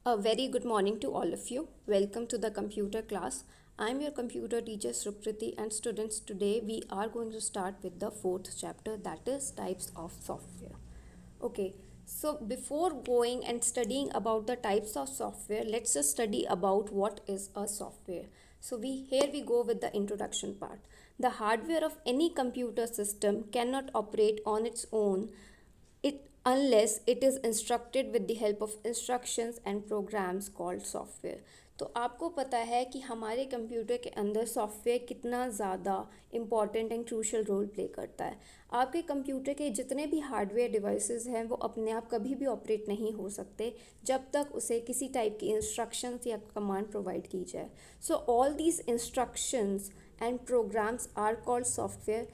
A very good morning to all of you. Welcome to the computer class. I'm your computer teacher Supriti, and students, today we are going to start with the fourth chapter, that is types of software. Okay, so before going and studying about the types of software, let's just study about what is a software. So we go with the introduction part. The hardware of any computer system cannot operate on its own it unless it is instructed with the help of instructions and programs called software. तो आपको पता है कि हमारे computer के अंदर software कितना ज़्यादा important and crucial role play करता है. आपके कंप्यूटर के जितने भी हार्डवेयर डिवाइसेस हैं वो अपने आप कभी भी ऑपरेट नहीं हो सकते जब तक उसे किसी टाइप की इंस्ट्रक्शंस या कमांड प्रोवाइड की जाए. So all these instructions and programs are called software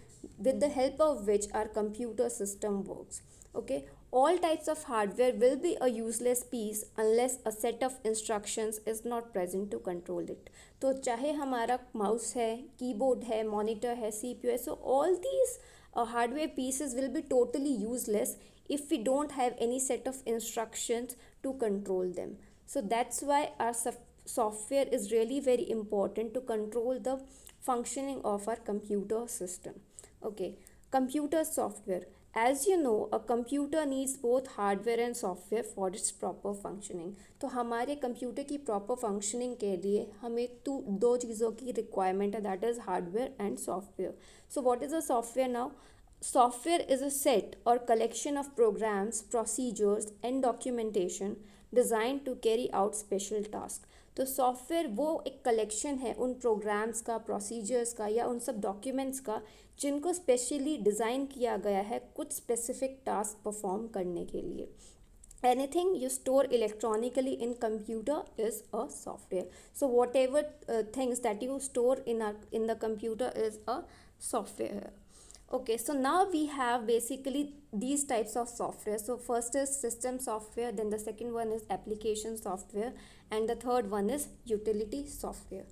with the help of which our computer system works. Okay, all types of hardware will be a useless piece unless a set of instructions is not present to control it. तो चाहे हमारा mouse है, keyboard है, monitor है, CPU है, so all these hardware pieces will be totally useless if we don't have any set of instructions to control them. So that's why our software is really very important to control the functioning of our computer system. Okay, computer software. As you know, a computer needs both hardware and software for its proper functioning. तो हमारे computer की proper functioning के लिए हमें दो चीज़ों की requirement है, that is hardware and software. So what is a software now? Software is a set or collection of programs, procedures, and documentation designed to carry out special tasks. तो software वो एक कलेक्शन है उन programmes का, procedures का या उन सब डॉक्यूमेंट्स का जिनको स्पेशली डिज़ाइन किया गया है कुछ स्पेसिफिक टास्क परफॉर्म करने के लिए. Anything you store electronically in computer is a software. So whatever things that you store in the computer is a software. Okay, so now we have basically these types of software. So first is system software, then the second one is application software, and the third one is utility software.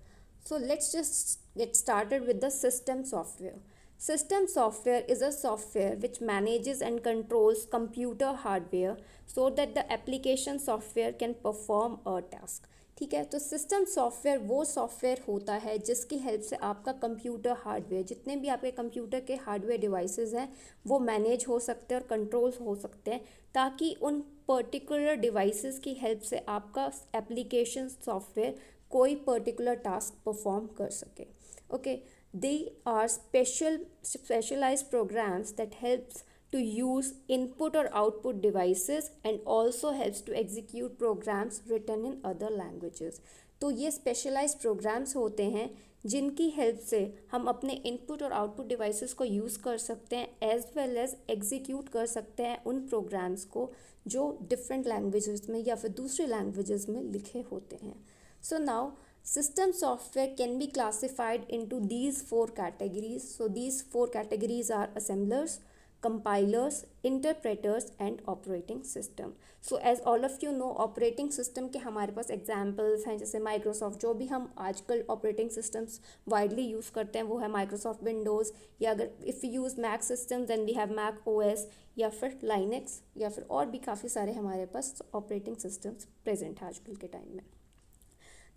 So let's just get started with the system software. System software is a software which manages and controls computer hardware so that the application software can perform a task. ठीक है, तो system software वो software होता है जिसकी help से आपका computer hardware, जितने भी आपके कंप्यूटर के हार्डवेयर डिवाइसेस हैं वो मैनेज हो सकते हैं और कंट्रोल हो सकते हैं ताकि उन पर्टिकुलर डिवाइसेस की हेल्प से आपका एप्लीकेशन सॉफ्टवेयर कोई पर्टिकुलर टास्क परफॉर्म कर सके. Okay, they are specialized programs that helps to use input or output devices and also helps to execute programs written in other languages. तो ये specialised programmes होते हैं जिनकी हेल्प से हम अपने इनपुट और आउटपुट डिवाइसेस को यूज़ कर सकते हैं एज वेल एज एग्जीक्यूट कर सकते हैं उन प्रोग्राम्स को जो डिफरेंट लैंग्वेजेस में या फिर दूसरे लैंग्वेजेस में लिखे होते हैं. So now system software can be classified into these four categories. So these four categories are assemblers, compilers, interpreters and operating system. So as all of you know, operating system के हमारे पास examples हैं जैसे Microsoft. जो भी हम आजकल operating systems widely use करते हैं वो है Microsoft Windows, या अगर if we use Mac systems then we have Mac OS या फिर Linux या फिर और भी काफ़ी सारे हमारे पास operating systems present है आजकल के टाइम में.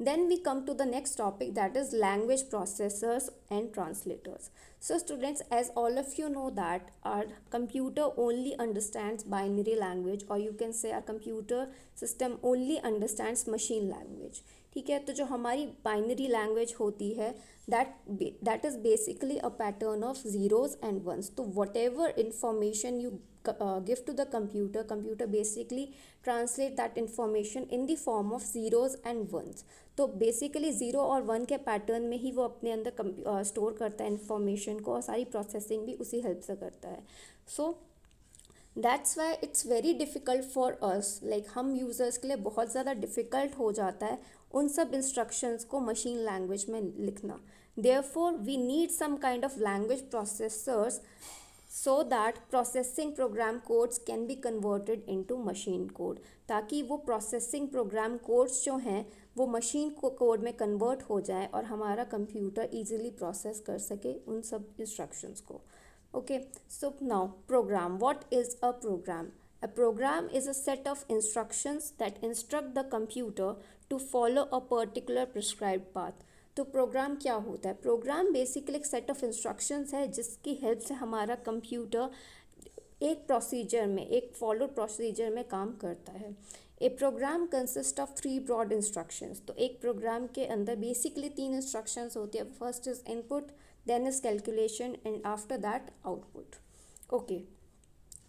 Then we come to the next topic, that is language processors and translators. So students, as all of you know that our computer only understands binary language, or you can say our computer system only understands machine language. ठीक है, तो जो हमारी binary language होती है that is basically a pattern of zeros and ones. तो whatever information you give to the computer basically translate that information in the form of zeros and ones. तो basically zero और one के pattern में ही वो अपने अंदर store करता है इन्फॉर्मेशन को और सारी प्रोसेसिंग भी उसी हेल्प से करता है. So that's why it's very difficult for us, like हम यूज़र्स के लिए बहुत ज़्यादा डिफ़िकल्ट हो जाता है उन सब इंस्ट्रक्शंस को मशीन लैंग्वेज में लिखना. Therefore we need some kind of language processors so that processing program codes can be converted into machine code, ताकि वो processing program codes जो हैं वो मशीन कोड में कन्वर्ट हो जाए और हमारा कंप्यूटर easily प्रोसेस कर सके उन सब इंस्ट्रक्शंस को. Okay, so now program. What is a program? A program is a set of instructions that instruct the computer to follow a particular prescribed path. तो प्रोग्राम क्या होता है? प्रोग्राम बेसिकली एक सेट ऑफ इंस्ट्रक्शंस है जिसकी help से हमारा computer एक प्रोसीजर में, एक फॉलोड प्रोसीजर में काम करता है. A program consist of 3 broad instructions. तो एक प्रोग्राम के अंदर बेसिकली 3 इंस्ट्रक्शंस होती है. First is input, then is calculation and after that output. Okay,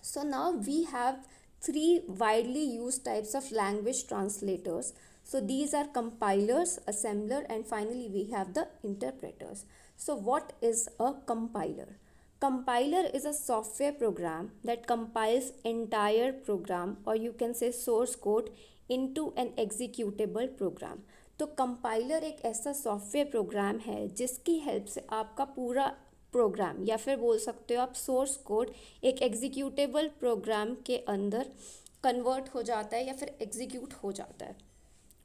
so now we have 3 widely used types of language translators. So these are compilers, assembler, and finally we have the interpreters. So what is a compiler? Compiler is a software program that compiles entire program, or you can say source code, into an executable program. तो compiler एक ऐसा software program है जिसकी help से आपका पूरा programme, या फिर बोल सकते हो आप सोर्स कोड, एक एग्जीक्यूटेबल प्रोग्राम के अंदर कन्वर्ट हो जाता है या फिर एग्जीक्यूट हो जाता है.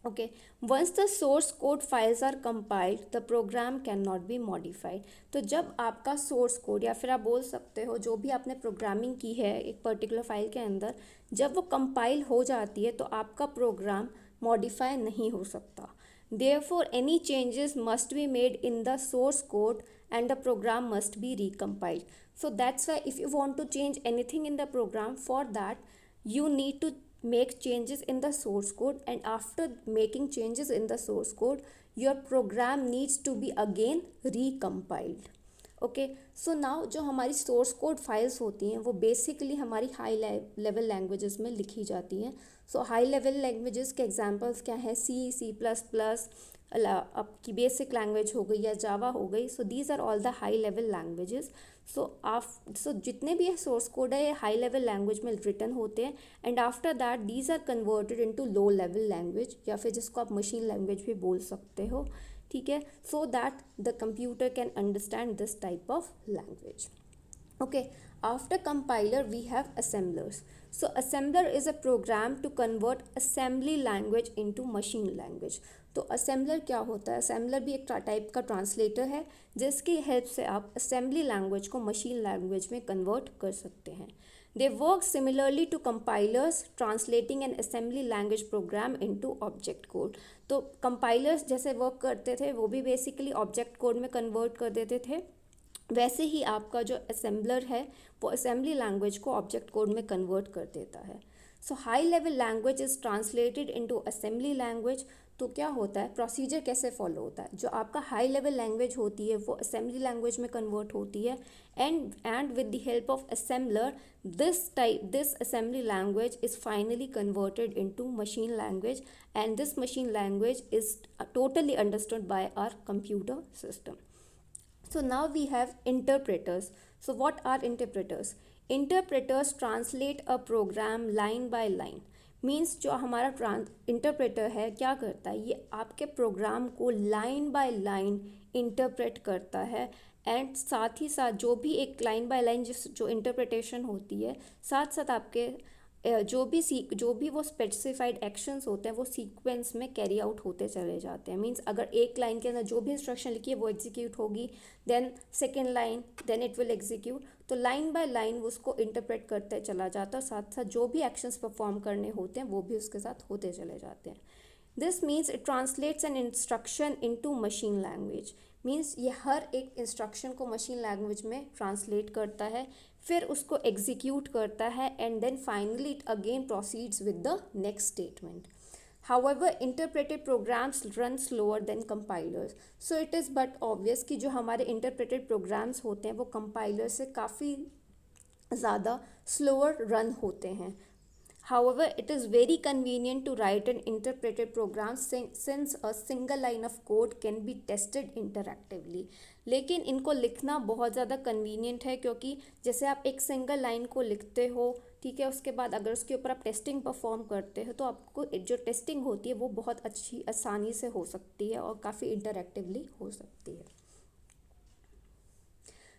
Okay, once the source code files are compiled the program can not be modified. तो जब आपका सोर्स कोड, या फिर आप बोल सकते हो जो भी आपने प्रोग्रामिंग की है एक पर्टिकुलर फाइल के अंदर, जब वो कंपाइल हो जाती है तो आपका प्रोग्राम मॉडिफाई नहीं हो सकता. Therefore, any changes must be made in the source code and the program must be recompiled. So that's why if you want to change anything in the program, for that you need to make changes in the source code, and after making changes in the source code your program needs to be again recompiled. Okay, so now जो हमारी source code files होती हैं वो basically हमारी high level languages में लिखी जाती हैं. सो हाई लेवल लैंग्वेजेस के एग्जांपल्स क्या हैं? सी, सी प्लस प्लस, आपकी बेसिक लैंग्वेज हो गई या जावा हो गई. So these are all the high level languages. So जितने भी सोर्स कोड है ये हाई लेवल लैंग्वेज में रिटन होते हैं, and after that these are converted into low level language, या फिर जिसको आप मशीन लैंग्वेज भी बोल सकते हो. ठीक है, so that the computer can understand this type of language. Okay, after compiler we have assemblers. So assembler is a program to convert assembly language into machine language. तो assembler क्या होता है? assembler भी एक टाइप का translator है जिसकी help से आप assembly language को machine language में कन्वर्ट कर सकते हैं. They work similarly to compilers, translating an assembly language program into object code. तो compilers जैसे वर्क करते थे वो भी बेसिकली ऑब्जेक्ट कोड में कन्वर्ट कर देते थे, वैसे ही आपका जो असेंबलर है वो असेंबली लैंग्वेज को ऑब्जेक्ट कोड में कन्वर्ट कर देता है. So high level language is translated into assembly language. तो क्या होता है, प्रोसीजर कैसे फॉलो होता है? जो आपका हाई लेवल लैंग्वेज होती है वो असेंबली लैंग्वेज में कन्वर्ट होती है, and with the help of assembler this assembly language is finally converted into machine language, and this machine language is totally understood by our computer system. So now we have interpreters. So what are interpreters? Interpreters translate a program line by line. Means जो हमारा interpreter है क्या करता है, ये आपके programme को line by line interpret करता है, एंड साथ ही साथ जो भी एक लाइन बाय लाइन जो इंटरप्रिटेशन होती है, साथ साथ आपके जो भी वो स्पेसिफाइड एक्शंस होते हैं वो सीक्वेंस में कैरी आउट होते चले जाते हैं. मींस अगर एक लाइन के अंदर जो भी इंस्ट्रक्शन लिखी है वो एग्जीक्यूट होगी, then second line, then it will execute. तो लाइन बाय लाइन वो उसको इंटरप्रेट करते चला जाता है, और साथ साथ जो भी एक्शंस परफॉर्म करने होते हैं वो भी उसके साथ होते चले जाते हैं. This means it translates an instruction into machine language. Means ये हर एक इंस्ट्रक्शन को मशीन लैंग्वेज में ट्रांसलेट करता है, फिर उसको एग्जीक्यूट करता है, and then finally it again proceeds with the next statement. However, interpreted programs run slower than compilers. So it is but obvious कि जो हमारे interpreted programs होते हैं वो compiler से काफ़ी ज़्यादा slower run होते हैं. However, it is very convenient to write an interpreted program since a single line of code can be tested interactively. लेकिन इनको लिखना बहुत ज़्यादा convenient है, क्योंकि जैसे आप एक सिंगल लाइन को लिखते हो, ठीक है, उसके बाद अगर उसके ऊपर आप टेस्टिंग परफॉर्म करते हो तो आपको जो टेस्टिंग होती है वो बहुत अच्छी आसानी से हो सकती है और काफ़ी इंटरैक्टिवली हो सकती है.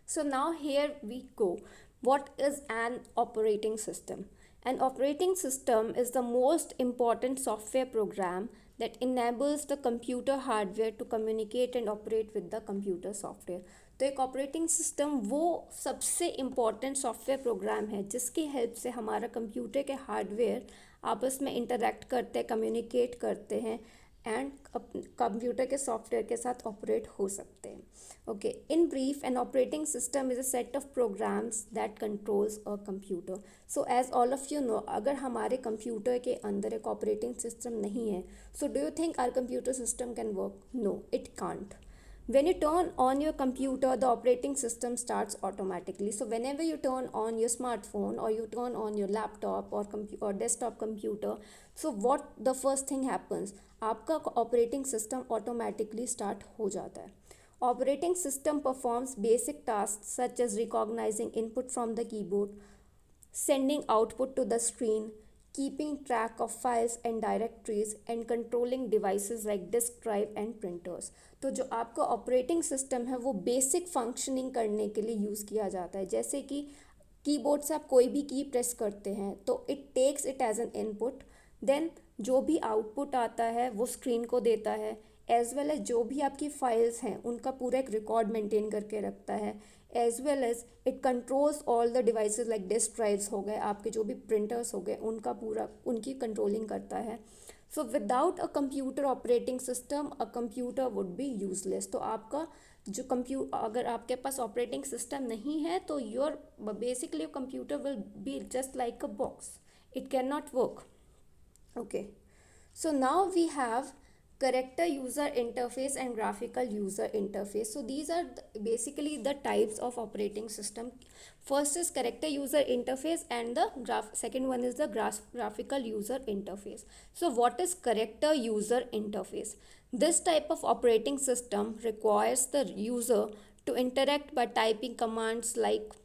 So now here we go. What is an operating system? An operating system is the most important software program that enables the computer hardware to communicate and operate with the computer software. तो एक operating system वो सबसे important software program है जिसकी help से हमारा computer के hardware आपस में इंटरेक्ट करते हैं, कम्युनिकेट करते हैं एंड कंप्यूटर के सॉफ्टवेयर के साथ ऑपरेट हो सकते हैं. Okay, in brief an operating system is a set of programs that controls a computer. So as all of you know, अगर हमारे कंप्यूटर के अंदर एक ऑपरेटिंग सिस्टम नहीं है, so do you think our computer system can work? No, it can't. When you turn on your computer, the operating system starts automatically. So whenever you turn on your smartphone or you turn on your laptop or desktop computer, so what the first thing happens? आपका operating system automatically start हो जाता है. Operating system performs basic tasks such as recognizing input from the keyboard, sending output to the screen, keeping track of files and directories and controlling devices like disk drive and printers. तो जो आपका operating system है वो basic functioning करने के लिए use किया जाता है. जैसे कि कीबोर्ड से आप कोई भी की प्रेस करते हैं तो it takes it as an input, then जो भी आउटपुट आता है वो स्क्रीन को देता है, एज वेल एज जो भी आपकी फाइल्स हैं उनका पूरा एक रिकॉर्ड मेंटेन करके रखता है, as well as it controls all the devices like disk drives हो गए, आपके जो भी प्रिंटर्स हो गए उनका पूरा उनकी कंट्रोलिंग करता है. So without a computer operating system a computer would be useless. तो आपका जो अगर आपके पास ऑपरेटिंग सिस्टम नहीं है तो your basically computer will be just like a box, it can not work. Okay, so now we have character user interface and graphical user interface. So these are basically the types of operating system. First is character user interface and the second one is the graphical user interface. So what is character user interface? This type of operating system requires the user to interact by typing commands like,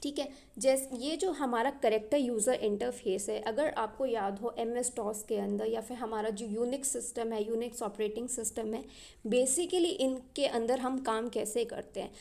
ठीक है, जैसे ये जो हमारा character user interface है, अगर आपको याद हो MS DOS के अंदर या फिर हमारा जो यूनिक्स सिस्टम है, यूनिक्स ऑपरेटिंग सिस्टम है, बेसिकली इनके अंदर हम काम कैसे करते हैं,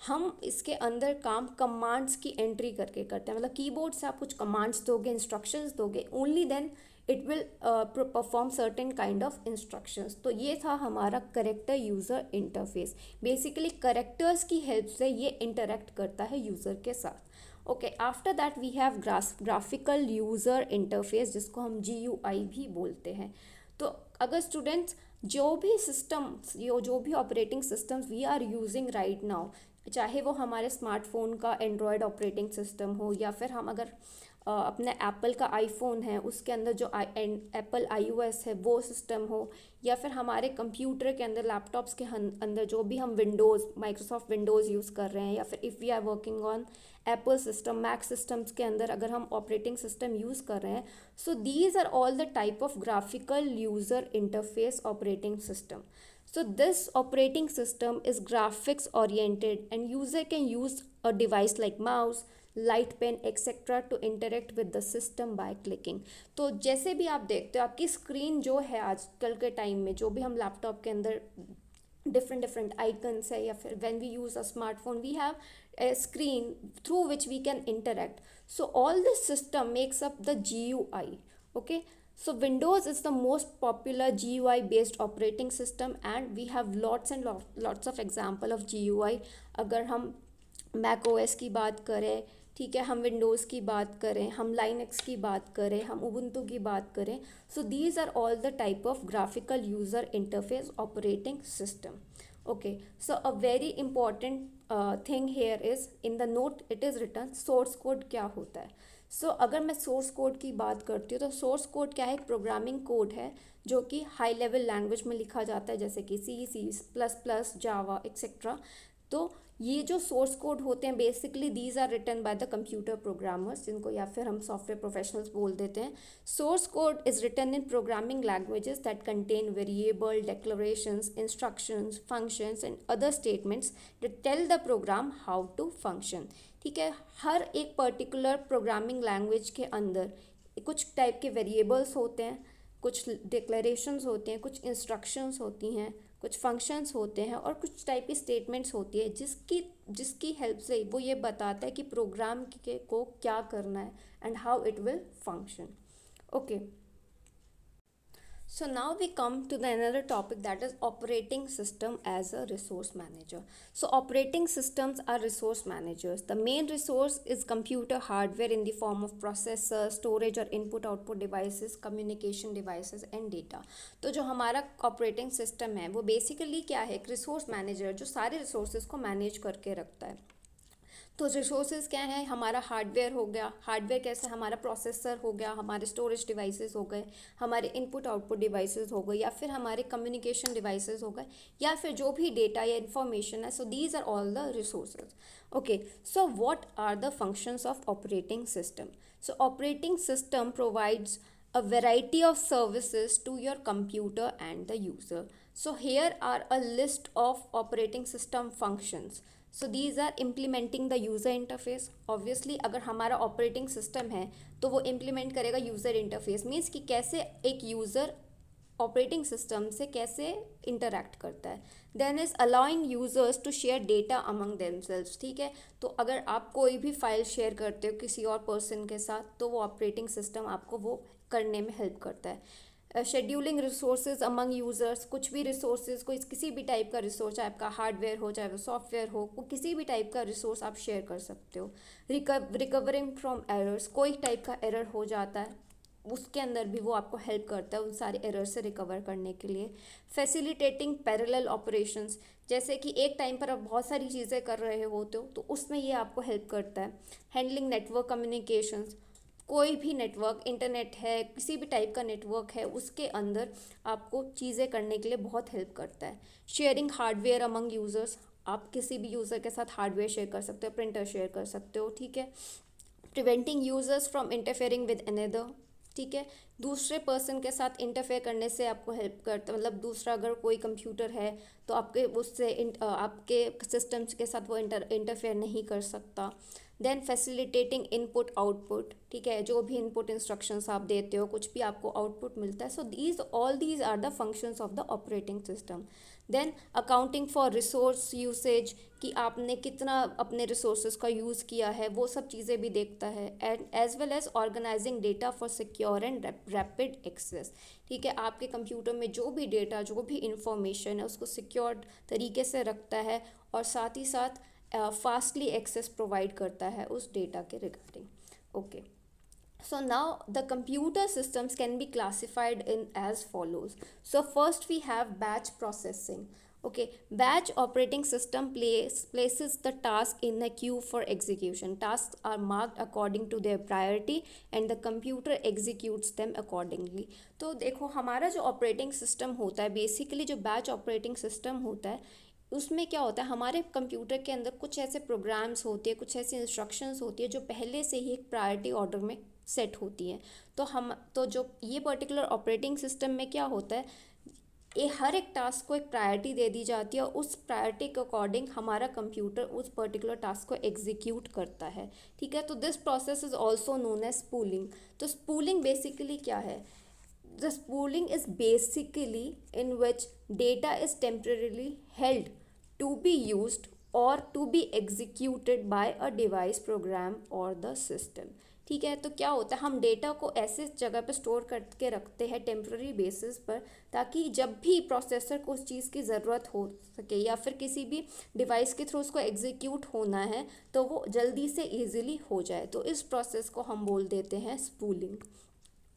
हम इसके अंदर काम कमांड्स की एंट्री करके करते हैं. मतलब कीबोर्ड से आप कुछ कमांड्स दोगे, इंस्ट्रक्शंस दोगे, only then it will perform certain kind of instructions. तो ये था हमारा character user interface. Basically characters की हेल्प से ये इंटरेक्ट करता है यूज़र के साथ. Okay, after that we have graphical user interface, जिसको हम GUI भी बोलते हैं. तो अगर स्टूडेंट्स जो भी सिस्टम्स जो भी operating systems we are using right now, चाहे वो हमारे स्मार्टफोन का एंड्रॉयड ऑपरेटिंग सिस्टम हो या फिर हम अगर अपने एप्पल का आईफोन है उसके अंदर जो एप्पल iOS है वो सिस्टम हो, या फिर हमारे कंप्यूटर के अंदर लैपटॉप्स के अंदर जो भी हम विंडोज़ माइक्रोसॉफ्ट विंडोज़ यूज़ कर रहे हैं, या फिर if we are working on Apple system Mac systems के अंदर अगर हम ऑपरेटिंग सिस्टम यूज़ कर रहे हैं, so these are all the type of graphical user interface operating system. So this operating system is graphics oriented and user can use a device like mouse, light pen etc. to interact with the system by clicking. तो जैसे भी आप देखते हो आपकी screen जो है आजकल के टाइम में, जो भी हम लैपटॉप के अंदर different icons है, या फिर when we use a smartphone we have a screen through which we can interact. So all this system makes up the GUI. Okay, so Windows is the most popular GUI based operating system and we have lots and lots of example of GUI. अगर हम Mac OS की बात करें, ठीक है, हम Windows की बात करें, हम लाइनक्स की बात करें, हम उबुंटू की बात करें, so these are all the type of graphical user interface operating system. Okay, so a very important thing here is in the note it is written source code क्या होता है. सो अगर मैं सोर्स कोड की बात करती हूँ तो सोर्स कोड क्या है, एक प्रोग्रामिंग कोड है जो कि हाई लेवल लैंग्वेज में लिखा जाता है, जैसे कि C++, जावा एक्सेट्रा. तो ये जो सोर्स कोड होते हैं basically these are written by the computer programmers, जिनको या फिर हम सॉफ्टवेयर प्रोफेशनल्स बोल देते हैं. Source code is written in programming languages that contain variable, declarations, instructions, functions and other statements that tell the program how to function. ठीक है, हर एक पर्टिकुलर प्रोग्रामिंग लैंग्वेज के अंदर कुछ टाइप के वेरिएबल्स होते हैं, कुछ डिक्लेरेशंस होते हैं, कुछ इंस्ट्रक्शंस होती हैं, कुछ फंक्शंस होते हैं और कुछ टाइप की स्टेटमेंट्स होती है जिसकी हेल्प से वो ये बताता है कि प्रोग्राम को क्या करना है and how it will function. Okay, So now we come to the another topic, that is operating system as a resource manager. So operating systems are resource managers. The main resource is computer hardware in the form of processor, storage or input output devices, communication devices and data. तो जो हमारा operating system है वो basically क्या है, एक resource manager जो सारे रिसोर्सेज को मैनेज करके रखता है। तो रिसोर्सेज क्या है, हमारा हार्डवेयर हो गया, हार्डवेयर कैसे, हमारा प्रोसेसर हो गया, हमारे स्टोरेज डिवाइसेस हो गए, हमारे इनपुट आउटपुट डिवाइसेस हो गए, या फिर हमारे कम्युनिकेशन डिवाइसेस हो गए, या फिर जो भी डेटा या इन्फॉर्मेशन है. So these are all the resources. Okay, so what are the functions of operating system? So operating system provides a variety of services to your computer and the user. So here are a list of operating system functions. So these are implementing the user interface. Obviously अगर हमारा operating system है तो वो implement करेगा user interface, means कि कैसे एक user operating system से कैसे इंटरैक्ट करता है. Then is allowing users to share data among themselves. ठीक है, तो अगर आप कोई भी फाइल शेयर करते हो किसी और पर्सन के साथ तो वो ऑपरेटिंग सिस्टम आपको वो करने में हेल्प करता है. शेड्यूलिंग रिसोर्सेज अमंग यूजर्स, कुछ भी रिसोर्सेज, कोई किसी भी टाइप का रिसोर्स, चाहे आपका हार्डवेयर हो चाहे वो सॉफ्टवेयर हो, वो किसी भी टाइप का रिसोर्स आप शेयर कर सकते हो. रिकवरिंग फ्रॉम एरर्स, कोई टाइप का एरर हो जाता है उसके अंदर भी वो आपको हेल्प करता है उन सारे एरर से रिकवर करने के लिए. फैसिलिटेटिंग पैरेलल ऑपरेशंस, जैसे कि एक टाइम पर आप बहुत सारी चीज़ें कर रहे होते हो तो उसमें ये आपको हेल्प करता है. हैंडलिंग नेटवर्क कम्युनिकेशंस, कोई भी नेटवर्क, इंटरनेट है, किसी भी टाइप का नेटवर्क है, उसके अंदर आपको चीज़ें करने के लिए बहुत हेल्प करता है. शेयरिंग हार्डवेयर अमंग यूज़र्स, आप किसी भी यूज़र के साथ हार्डवेयर शेयर कर सकते हो, प्रिंटर शेयर कर सकते हो. ठीक है. Preventing users from interfering with another. ठीक है, दूसरे पर्सन के साथ इंटरफेयर करने से आपको हेल्प करता है, मतलब दूसरा अगर कोई कंप्यूटर है तो आपके उससे आपके सिस्टम्स के साथ वो इंटरफेयर नहीं कर सकता. Then facilitating input output. ठीक है, जो भी इनपुट इंस्ट्रक्शंस आप देते हो कुछ भी आपको आउटपुट मिलता है. So these are the functions of the operating system. Then accounting for resource usage, कि आपने कितना अपने रिसोर्सेज का यूज़ किया है, वो सब चीज़ें भी देखता है. And as well as organizing data for secure and rapid access. ठीक है, आपके कंप्यूटर में जो भी डेटा, जो भी इंफॉर्मेशन है उसको सिक्योर तरीके से रखता है और साथ ही साथ फास्टली एक्सेस प्रोवाइड करता है उस डेटा के regarding. Okay, so now the computer systems can be classified in as follows. So first we have batch processing. Okay, batch operating system places the task in a queue for execution. Tasks are marked according to their priority and the computer executes them accordingly. तो देखो हमारा जो operating system होता है, basically जो batch operating system होता है उसमें क्या होता है, हमारे कंप्यूटर के अंदर कुछ ऐसे प्रोग्राम्स होते हैं, कुछ ऐसी इंस्ट्रक्शंस होती है जो पहले से ही एक प्रायोरिटी ऑर्डर में सेट होती हैं. तो जो ये पर्टिकुलर ऑपरेटिंग सिस्टम में क्या होता है, ये हर एक टास्क को एक प्रायोरिटी दे दी जाती है और उस प्रायोरिटी के अकॉर्डिंग हमारा कंप्यूटर उस पर्टिकुलर टास्क को एग्जीक्यूट करता है. ठीक है, तो this process is also known as spooling. तो स्पूलिंग बेसिकली क्या है? The spooling is basically in which data is temporarily held to be used or to be executed by a device, program or the system. ठीक है, तो क्या होता है, हम डेटा को ऐसे जगह पे स्टोर करके रखते हैं टेम्प्रेरी बेसिस पर, ताकि जब भी प्रोसेसर को उस चीज़ की ज़रूरत हो सके या फिर किसी भी डिवाइस के थ्रू उसको एग्जीक्यूट होना है तो वो जल्दी से ईजिली हो जाए. तो इस प्रोसेस को हम बोल देते हैं spooling.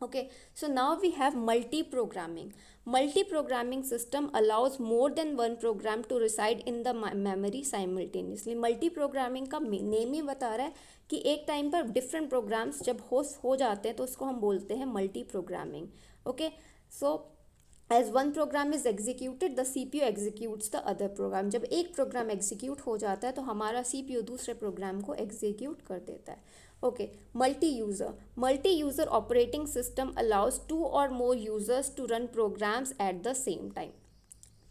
Okay, so now we have multi-programming. Multi-programming system allows more than one program to reside in the memory simultaneously. Multi-programming का नेम ही बता रहा है कि एक टाइम पर डिफरेंट प्रोग्राम्स जब हो जाते हैं तो उसको हम बोलते हैं multi-programming. Okay, so as one program is executed, the CPU executes the other program. जब एक प्रोग्राम एग्जीक्यूट हो जाता है तो हमारा CPU दूसरे प्रोग्राम को एग्जीक्यूट कर देता है. Okay, multi-user operating system allows two or more users to run programs at the same time.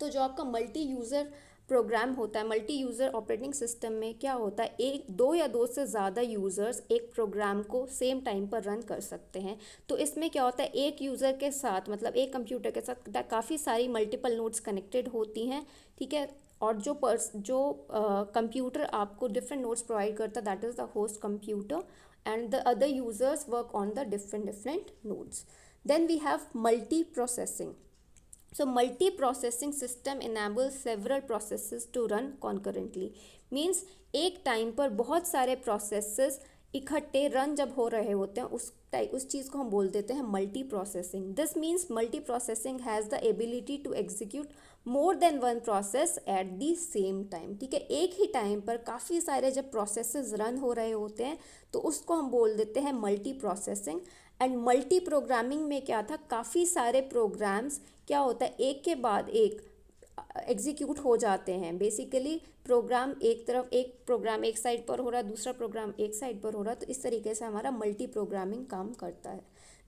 तो जो आपका मल्टी यूज़र प्रोग्राम होता है, मल्टी यूज़र ऑपरेटिंग सिस्टम में क्या होता है, एक दो या दो से ज़्यादा यूज़र्स एक प्रोग्राम को सेम टाइम पर रन कर सकते हैं. तो इसमें क्या होता है, एक यूज़र के साथ मतलब एक कंप्यूटर के साथ काफ़ी सारी मल्टीपल नोड्स कनेक्टेड होती हैं. ठीक है, और जो कंप्यूटर आपको डिफरेंट नोड्स प्रोवाइड करता है that is the host computer and the other users work on the different nodes. Then we have multi-processing. So multi-processing system enables several processes to run concurrently. Means एक time पर बहुत सारे processes इकट्ठे run जब हो रहे होते हैं उस चीज़ को हम बोल देते हैं multi processing. This means multi processing has the ability to execute more than one process at the same time. ठीक है, एक ही टाइम पर काफ़ी सारे जब प्रोसेसेस रन हो रहे होते हैं तो उसको हम बोल देते हैं multi processing. And multi programming में क्या था, काफ़ी सारे प्रोग्राम्स क्या होता है एक के बाद एक एग्जीक्यूट हो जाते हैं. बेसिकली प्रोग्राम एक प्रोग्राम एक साइड पर हो रहा है, दूसरा प्रोग्राम एक साइड पर हो रहा है, तो इस तरीके से हमारा मल्टी प्रोग्रामिंग काम करता है.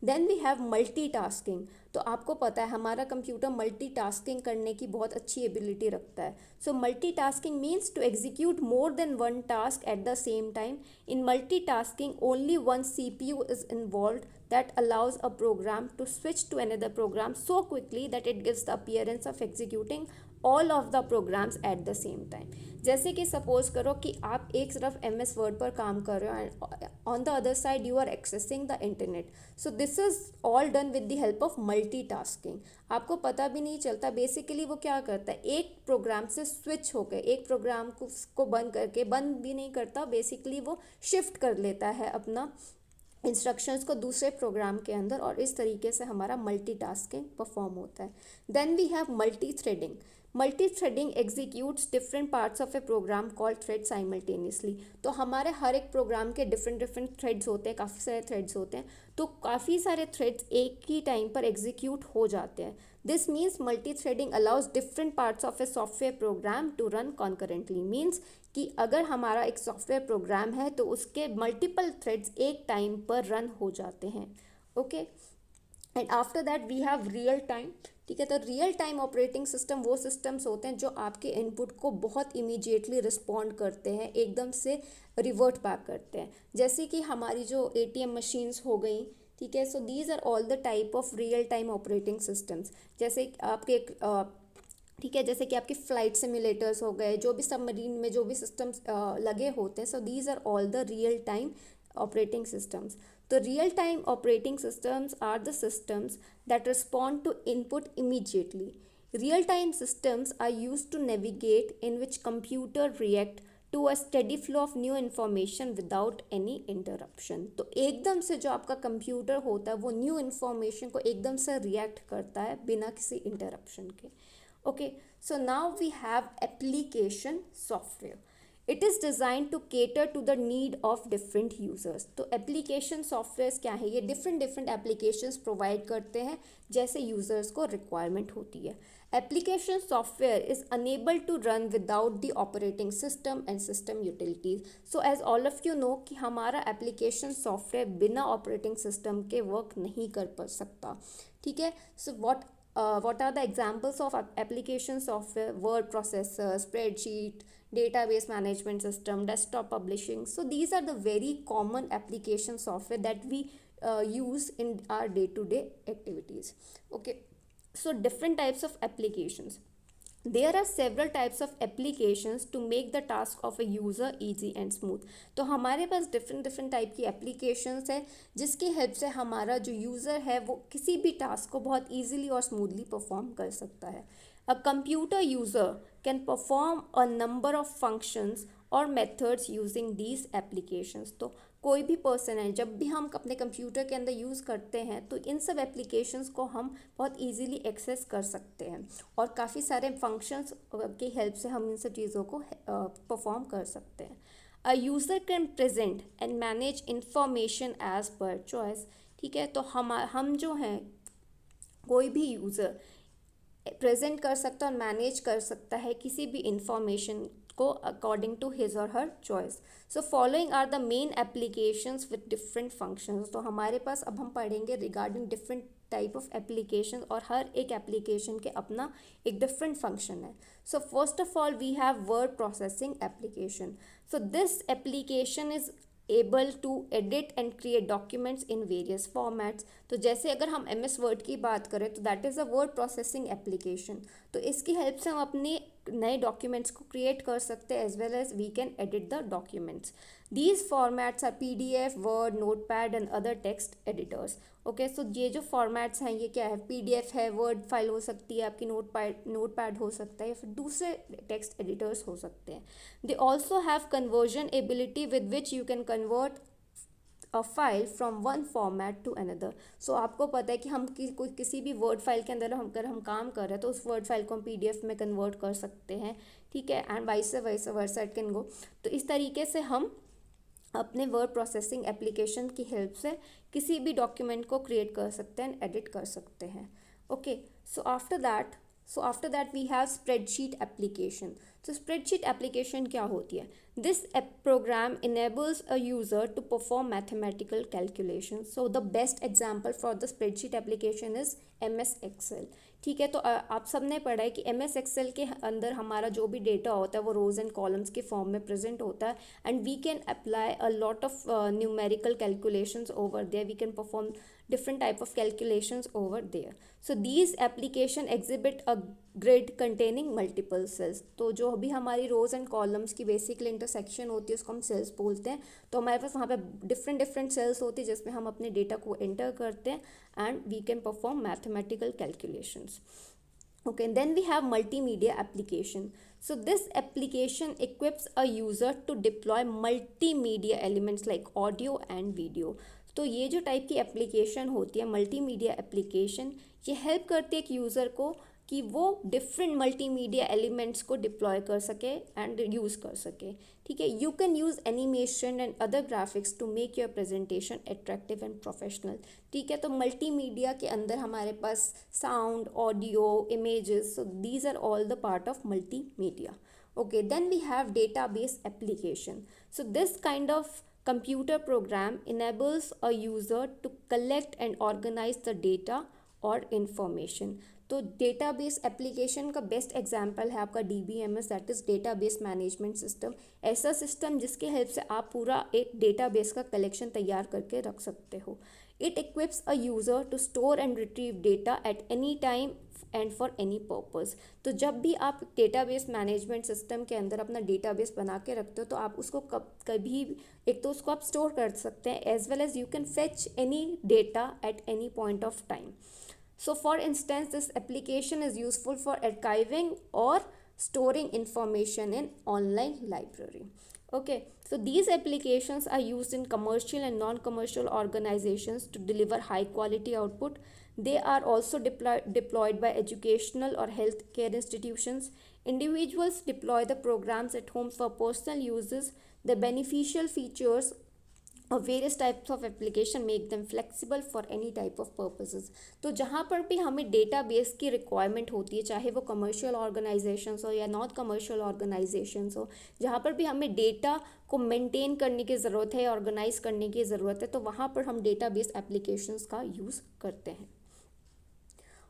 Then we have multitasking. तो आपको पता है हमारा कंप्यूटर मल्टीटास्किंग करने की बहुत अच्छी एबिलिटी रखता है. So multitasking means to execute more than one task at the same time. In multitasking only one CPU is involved that allows a program to switch to another program so quickly that it gives the appearance of executing all of the programs at the same time. जैसे कि suppose करो कि आप एक तरफ MS Word पर काम कर रहे हो and on the other side you are accessing the internet. So this is all done with the help of multitasking. आपको पता भी नहीं चलता. बेसिकली वो क्या करता है, एक प्रोग्राम से स्विच होकर एक प्रोग्राम को बंद करके, बंद भी नहीं करता, बेसिकली वो शिफ्ट कर लेता है अपना इंस्ट्रक्शंस को दूसरे प्रोग्राम के अंदर, और इस तरीके से हमारा मल्टीटास्किंग परफॉर्म होता है. Then we have multi threading. Multi threading executes different parts of a program called thread simultaneously. तो हमारे हर एक प्रोग्राम के डिफरेंट थ्रेड्स होते हैं, काफ़ी सारे थ्रेड्स होते हैं, तो काफ़ी सारे थ्रेड्स एक ही टाइम पर एग्जीक्यूट हो जाते हैं. This means multi threading allows different parts of a software program to run concurrently. Means कि अगर हमारा एक सॉफ्टवेयर प्रोग्राम है तो उसके मल्टीपल थ्रेड्स एक टाइम पर रन हो जाते हैं. Okay, and after that we have real time. ठीक है, तो रियल टाइम ऑपरेटिंग सिस्टम वो सिस्टम्स होते हैं जो आपके इनपुट को बहुत इमीडिएटली रिस्पॉन्ड करते हैं, एकदम से रिवर्ट बैक करते हैं. जैसे कि हमारी जो ATM मशीन्स हो गई, ठीक है, so these are all the type of real time operating systems. जैसे आपके ठीक है, जैसे कि आपके फ्लाइट सिमुलेटर्स हो गए, जो भी सबमरीन में जो भी सिस्टम्स लगे होते हैं, so these are all the real time operating systems. The real-time operating systems are the systems that respond to input immediately. Real-time systems are used to navigate in which computer react to a steady flow of new information without any interruption. तो एकदम से जो आपका computer होता है वो new information को एकदम से रिएक्ट करता है बिना किसी इंटरप्शन के. Okay, so now we have application software. It is design to cater to the need of different users. तो एप्लीकेशन सॉफ्टवेयर्स क्या है, ये डिफरेंट एप्लीकेशंस प्रोवाइड करते हैं जैसे यूज़र्स को रिक्वायरमेंट होती है. Application software is unable to run without the operating system and system utilities. So as all of you know कि हमारा एप्लीकेशन सॉफ्टवेयर बिना ऑपरेटिंग सिस्टम के वर्क नहीं कर सकता. ठीक है, सो what are the examples of application software? Word processor, spreadsheet, database management system, desktop publishing. So these are the very common application software that we use in our day-to-day activities. Okay, so different types of applications. There are several types of applications to make the task of a user easy and smooth. तो हमारे पास different type की applications है जिसकी help से हमारा जो user है वो किसी भी टास्क को बहुत ईजीली और स्मूथली परफॉर्म कर सकता है. A computer user can perform a number of functions or methods using these applications. तो कोई भी पर्सन है, जब भी हम अपने कंप्यूटर के अंदर यूज़ करते हैं तो इन सब एप्लीकेशंस को हम बहुत इजीली एक्सेस कर सकते हैं और काफ़ी सारे फंक्शंस की हेल्प से हम इन सब चीज़ों को परफॉर्म कर सकते हैं. A user can present and manage information as per choice. ठीक है, तो हम जो हैं कोई भी यूज़र प्रेजेंट कर सकता है और मैनेज कर सकता है किसी भी इंफॉर्मेशन को अकॉर्डिंग टू हिज और her choice. So following are the main applications with different functions. तो हमारे पास अब हम पढ़ेंगे regarding different type of application और हर एक एप्लीकेशन के अपना एक डिफरेंट फंक्शन है. So first of all we have word processing application. So this application is able to edit and create documents in various formats. तो जैसे अगर हम MS Word की बात करें तो that is a word processing application. तो इसकी हेल्प से हम अपने नए डॉक्यूमेंट्स को क्रिएट कर सकते हैं, as well as we can edit the documents. These formats are PDF, word, notepad and other text editors. Okay, so ये जो फॉर्मेट्स हैं ये क्या है, PDF है, वर्ड फाइल हो सकती है आपकी, नोटपैड हो सकता है, या फिर दूसरे टेक्स्ट एडिटर्स हो सकते हैं. They also have conversion ability with which you can convert a file from one format to another. So आपको पता है कि हम किसी भी वर्ड फाइल के अंदर अगर हम काम कर रहे हैं तो उस वर्ड फाइल को हम PDF में कन्वर्ट कर सकते हैं, ठीक है, and vice versa it can go. तो इस तरीके से हम अपने वर्ड प्रोसेसिंग एप्लीकेशन की हेल्प से किसी भी डॉक्यूमेंट को क्रिएट कर सकते हैं एंड एडिट कर सकते हैं. Okay, so after that we have spreadsheet application. तो स्प्रेडशीट एप्लीकेशन क्या होती है? This program enables a user to perform mathematical calculation. So the best example for the spreadsheet application is MS Excel. ठीक है, तो आप सब ने पढ़ा है कि MS Excel के अंदर हमारा जो भी डेटा होता है वो रोज एंड कॉलम्स के फॉर्म में प्रेजेंट होता है, and we can apply a lot of numerical calculations over there. We can perform different type of calculations over there. So these application exhibit a grid containing multiple cells. तो जो भी हमारी रोज and columns की basically intersection होती है उसको हम sales बोलते हैं. तो हमारे पास वहाँ पे डिफरेंट सेल्स होती है जिसमें हम अपने डेटा को एंटर करते हैं and we can perform mathematical calculations. Okay, then we have multimedia application. So this application equips a user to deploy multimedia elements like audio and video. तो ये जो टाइप की एप्लीकेशन होती है मल्टीमीडिया एप्लीकेशन, ये help करती है एक यूज़र को कि वो डिफरेंट मल्टीमीडिया एलिमेंट्स को डिप्लॉय कर सके एंड यूज़ कर सके. ठीक है, you can use animation and other graphics to make your presentation attractive and professional. ठीक है, तो मल्टीमीडिया के अंदर हमारे पास sound, audio, images, so these are all the part of multimedia. Okay, then we have database application. So this kind of computer program enables a user to collect and organize the data or information. तो database application का best example है आपका DBMS, that is database management system. ऐसा system जिसके help से आप पूरा एक डेटाबेस का कलेक्शन तैयार करके रख सकते हो. It equips a user to store and retrieve data at any time and for any purpose. तो जब भी आप डेटाबेस मैनेजमेंट सिस्टम के अंदर अपना डेटाबेस बना के रखते हो तो आप उसको कभी एक तो उसको आप स्टोर कर सकते हैं, as well as you can fetch any data at any point of time. So for instance, this application is useful for archiving or storing information in online library. Okay, so these applications are used in commercial and non-commercial organizations to deliver high quality output. They are also deployed by educational or healthcare institutions. Individuals deploy the programs at home for personal uses. The beneficial features और various types of application make them flexible for any type of purposes. तो जहाँ पर भी हमें database की requirement होती है, चाहे वो कमर्शियल ऑर्गेनाइजेशंस हो या नॉन कमर्शियल ऑर्गेनाइजेशंस हो, जहाँ पर भी हमें डेटा को मेंटेन करने की ज़रूरत है, ऑर्गेनाइज करने की ज़रूरत है, तो वहाँ पर हम डेटाबेस एप्लीकेशंस का यूज़ करते हैं.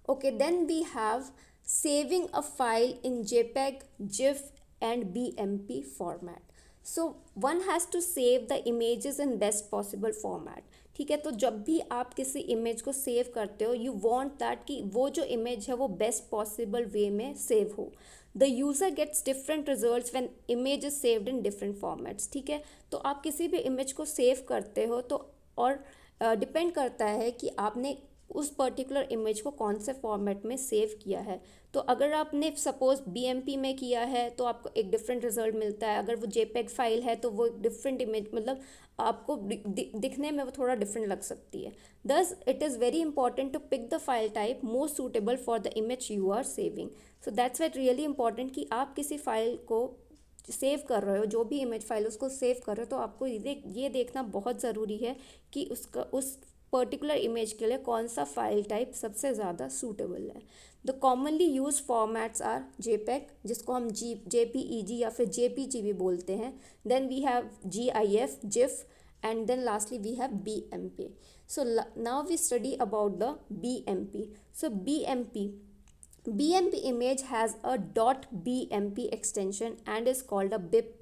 Okay, then we have saving a file in JPEG, GIF and BMP format. So one has to save the images in best possible format. ठीक है, तो जब भी आप किसी इमेज को सेव करते हो, यू वांट दैट कि वो जो इमेज है वो बेस्ट पॉसिबल वे में सेव हो. The user gets different results when image is saved in different formats. ठीक है, तो आप किसी भी इमेज को सेव करते हो तो और डिपेंड करता है कि आपने उस पर्टिकुलर इमेज को कौन से फॉर्मेट में सेव किया है. तो अगर आपने सपोज BMP में किया है तो आपको एक डिफरेंट रिजल्ट मिलता है. अगर वो JPEG फाइल है तो वो डिफरेंट इमेज, मतलब आपको दिखने में वो थोड़ा डिफरेंट लग सकती है. Thus it is very important to pick the file type most suitable for the image you are saving. So that's why it's really important कि आप किसी फाइल को सेव कर रहे हो, जो भी इमेज फाइल उसको सेव कर रहे हो, तो आपको ये देखना बहुत ज़रूरी है कि उस पर्टिकुलर इमेज के लिए कौन सा फाइल टाइप सबसे ज़्यादा सूटेबल है. The commonly use formats are JPEG, जिसको हम JPEG या फिर JPG भी बोलते हैं. Then we have GIF, GIF, and then lastly we have BMP. So now we study about the BMP. So BMP image has a .bmp extension and is called a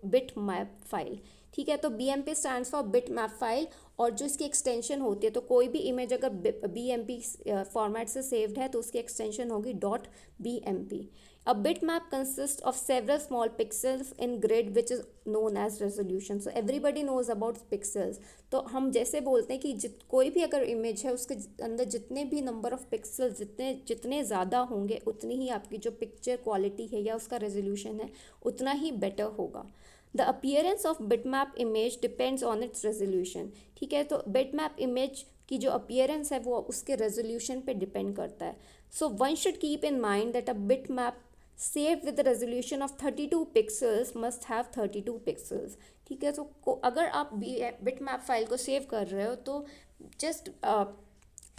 bitmap file. ठीक है, तो BMP stands for bitmap file और जो इसकी extension होती है, तो कोई भी इमेज अगर BMP फॉर्मेट से सेव्ड है तो उसकी एक्सटेंशन होगी .bmp. A bitmap consists of several small pixels in grid which is known as resolution. So everybody knows about pixels. तो हम जैसे बोलते हैं कि कोई भी अगर इमेज है उसके अंदर जितने भी नंबर ऑफ पिक्सल्स जितने ज़्यादा होंगे उतनी ही आपकी जो पिक्चर क्वालिटी है या उसका रेजोल्यूशन है उतना ही बेटर होगा. The appearance of bitmap image depends on it's resolution. ठीक है, तो बिटमैप इमेज की जो अपीयरेंस है वो उसके रेजोल्यूशन पे डिपेंड करता है. So one should keep in mind that a bitmap saved with the resolution of 32 pixels must have 32 pixels. ठीक है, तो अगर आप बिटमैप फाइल को सेव कर रहे हो तो just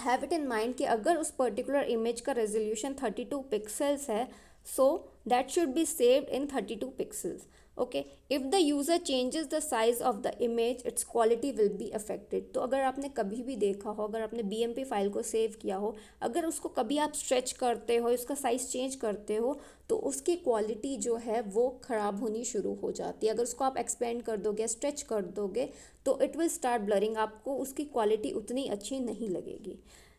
have it in mind कि अगर उस पर्टिकुलर इमेज का रेजोल्यूशन 32 पिक्सल्स है, so that should be saved in 32 pixels. Okay, if the user changes the size of the image it's quality will be affected. तो अगर आपने कभी भी देखा हो, अगर आपने BMP फाइल को सेव किया हो, अगर उसको कभी आप स्ट्रेच करते हो, उसका साइज़ चेंज करते हो, तो उसकी क्वालिटी जो है वो ख़राब होनी शुरू हो जाती है. अगर उसको आप एक्सपेंड कर दोगे, स्ट्रेच कर दोगे, तो इट विल स्टार्ट ब्लरिंग, आपको उसकी क्वालिटी उतनी अच्छी नहीं लगेगी.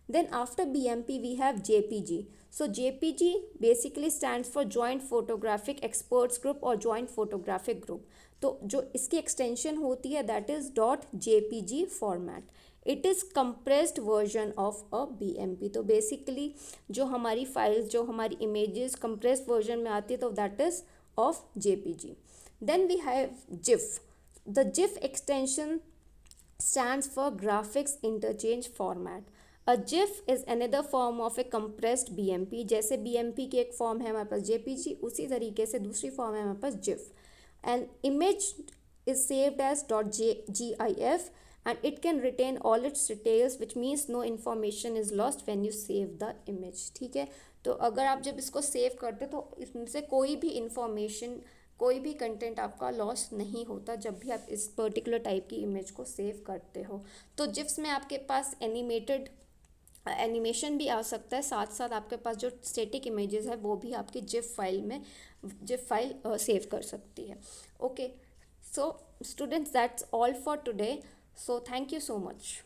Then after BMP we have JPG. So JPG basically stands for Joint Photographic Experts Group or Joint Photographic Group. तो जो इसकी एक्सटेंशन होती है that is .jpg format. It is compressed version of a BMP. तो basically जो हमारी files, जो हमारी images compressed version में आती है तो that is of JPG. Then we have GIF. The GIF extension stands for Graphics Interchange Format. A GIF is another form of a compressed BMP. जैसे BMP की एक फॉर्म है हमारे पास JPG, उसी तरीके से दूसरी फॉर्म है हमारे पास GIF. An image is saved as .gif and it can retain all its details, which means no information is lost when you save the image. ठीक है, तो अगर आप जब इसको सेव करते तो इसमें से कोई भी इंफॉर्मेशन, कोई भी कंटेंट आपका लॉस नहीं होता जब भी आप इस पर्टिकुलर टाइप की इमेज को सेव करते हो. तो जिप्स में आपके पास एनिमेशन भी आ सकता है, साथ साथ आपके पास जो स्टैटिक इमेजेस है वो भी आपकी जिप फाइल सेव कर सकती है. Okay, so students that's all for today. So thank you so much.